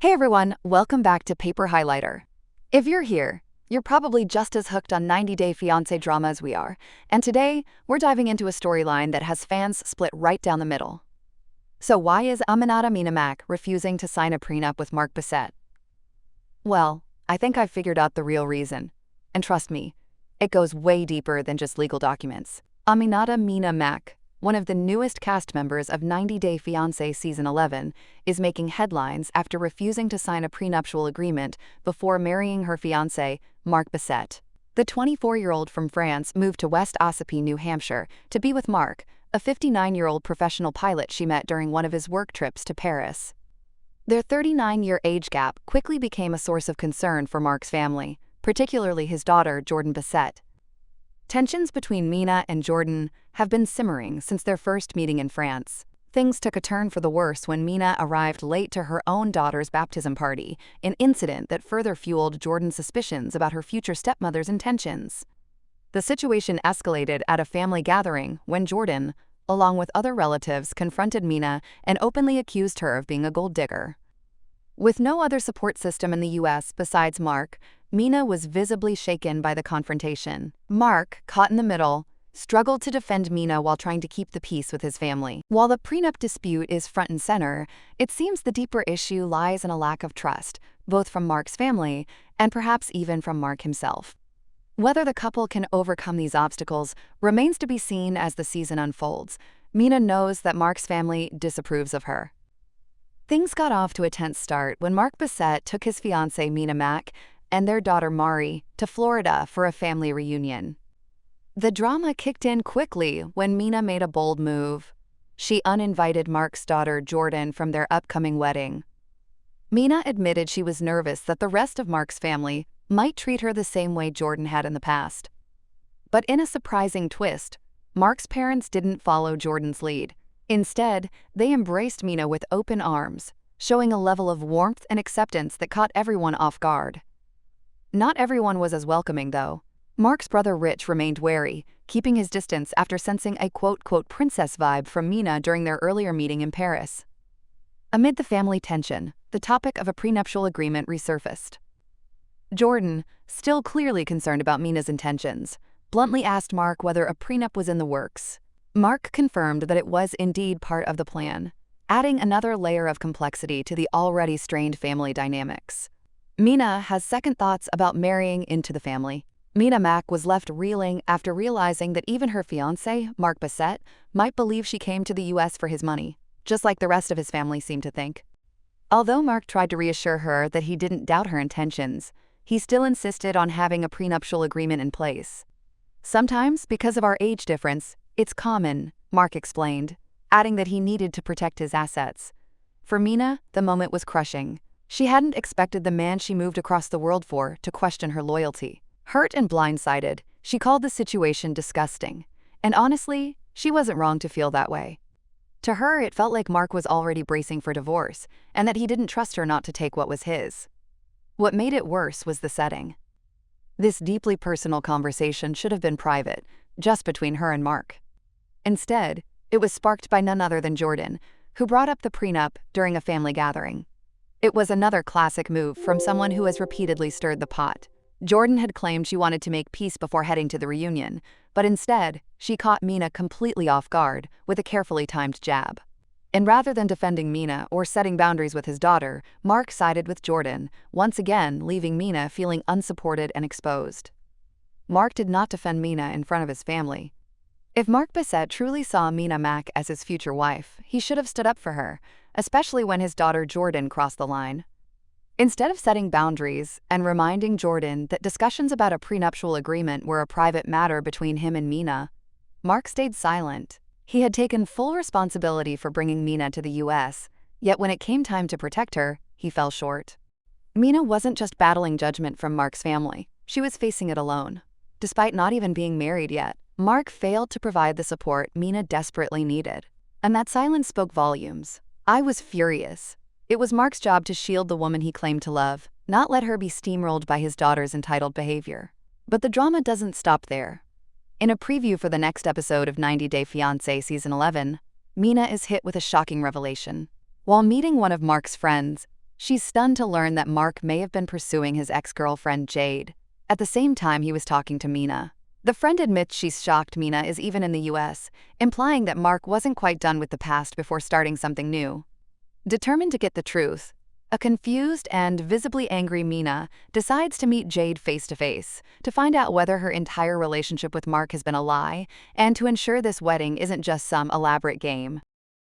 Hey everyone, welcome back to Paper Highlighter. If you're here, you're probably just as hooked on 90-Day Fiancé drama as we are, and today we're diving into a storyline that has fans split right down the middle. So why is Aminata Mack refusing to sign a prenup with Mark Bessette? Well, I think I've figured out the real reason. And trust me, it goes way deeper than just legal documents. Aminata Mack, one of the newest cast members of 90-Day Fiancé Season 11, is making headlines after refusing to sign a prenuptial agreement before marrying her fiancé, Mark Bessette. The 24-year-old from France moved to West Ossipee, New Hampshire, to be with Mark, a 59-year-old professional pilot she met during one of his work trips to Paris. Their 39-year age gap quickly became a source of concern for Mark's family, particularly his daughter, Jordan Bessette. Tensions between Mina and Jordan have been simmering since their first meeting in France. Things took a turn for the worse when Mina arrived late to her own daughter's baptism party, an incident that further fueled Jordan's suspicions about her future stepmother's intentions. The situation escalated at a family gathering when Jordan, along with other relatives, confronted Mina and openly accused her of being a gold digger. With no other support system in the U.S. besides Mark, Mina was visibly shaken by the confrontation. Mark, caught in the middle, struggled to defend Mina while trying to keep the peace with his family. While the prenup dispute is front and center, it seems the deeper issue lies in a lack of trust, both from Mark's family and perhaps even from Mark himself. Whether the couple can overcome these obstacles remains to be seen as the season unfolds. Mina knows that Mark's family disapproves of her. Things got off to a tense start when Mark Bessette took his fiancée Mina Mack and their daughter Mari to Florida for a family reunion. The drama kicked in quickly when Mina made a bold move. She uninvited Mark's daughter Jordan from their upcoming wedding. Mina admitted she was nervous that the rest of Mark's family might treat her the same way Jordan had in the past. But in a surprising twist, Mark's parents didn't follow Jordan's lead. Instead, they embraced Mina with open arms, showing a level of warmth and acceptance that caught everyone off guard. Not everyone was as welcoming, though. Mark's brother Rich remained wary, keeping his distance after sensing a quote-unquote princess vibe from Mina during their earlier meeting in Paris. Amid the family tension, the topic of a prenuptial agreement resurfaced. Jordan, still clearly concerned about Mina's intentions, bluntly asked Mark whether a prenup was in the works. Mark confirmed that it was indeed part of the plan, adding another layer of complexity to the already strained family dynamics. Mina has second thoughts about marrying into the family. Mina Mack was left reeling after realizing that even her fiancé, Mark Bessette, might believe she came to the U.S. for his money, just like the rest of his family seemed to think. Although Mark tried to reassure her that he didn't doubt her intentions, he still insisted on having a prenuptial agreement in place. Sometimes, because of our age difference, it's common, Mark explained, adding that he needed to protect his assets. For Mina, the moment was crushing. She hadn't expected the man she moved across the world for to question her loyalty. Hurt and blindsided, she called the situation disgusting. And honestly, she wasn't wrong to feel that way. To her, it felt like Mark was already bracing for divorce, and that he didn't trust her not to take what was his. What made it worse was the setting. This deeply personal conversation should have been private, just between her and Mark. Instead, it was sparked by none other than Jordan, who brought up the prenup during a family gathering. It was another classic move from someone who has repeatedly stirred the pot. Jordan had claimed she wanted to make peace before heading to the reunion, but instead, she caught Mina completely off guard with a carefully timed jab. And rather than defending Mina or setting boundaries with his daughter, Mark sided with Jordan, once again leaving Mina feeling unsupported and exposed. Mark did not defend Mina in front of his family. If Mark Bessette truly saw Mina Mack as his future wife, he should have stood up for her, especially when his daughter Jordan crossed the line. Instead of setting boundaries and reminding Jordan that discussions about a prenuptial agreement were a private matter between him and Mina, Mark stayed silent. He had taken full responsibility for bringing Mina to the U.S., yet when it came time to protect her, he fell short. Mina wasn't just battling judgment from Mark's family, she was facing it alone. Despite not even being married yet, Mark failed to provide the support Mina desperately needed. And that silence spoke volumes. I was furious. It was Mark's job to shield the woman he claimed to love, not let her be steamrolled by his daughter's entitled behavior. But the drama doesn't stop there. In a preview for the next episode of 90-Day Fiancé Season 11, Mina is hit with a shocking revelation. While meeting one of Mark's friends, She's stunned to learn that Mark may have been pursuing his ex-girlfriend Jade. At the same time he was talking to Mina. The friend admits she's shocked Mina is even in the US, implying that Mark wasn't quite done with the past before starting something new. Determined to get the truth, a confused and visibly angry Mina decides to meet Jade face-to-face to find out whether her entire relationship with Mark has been a lie and to ensure this wedding isn't just some elaborate game.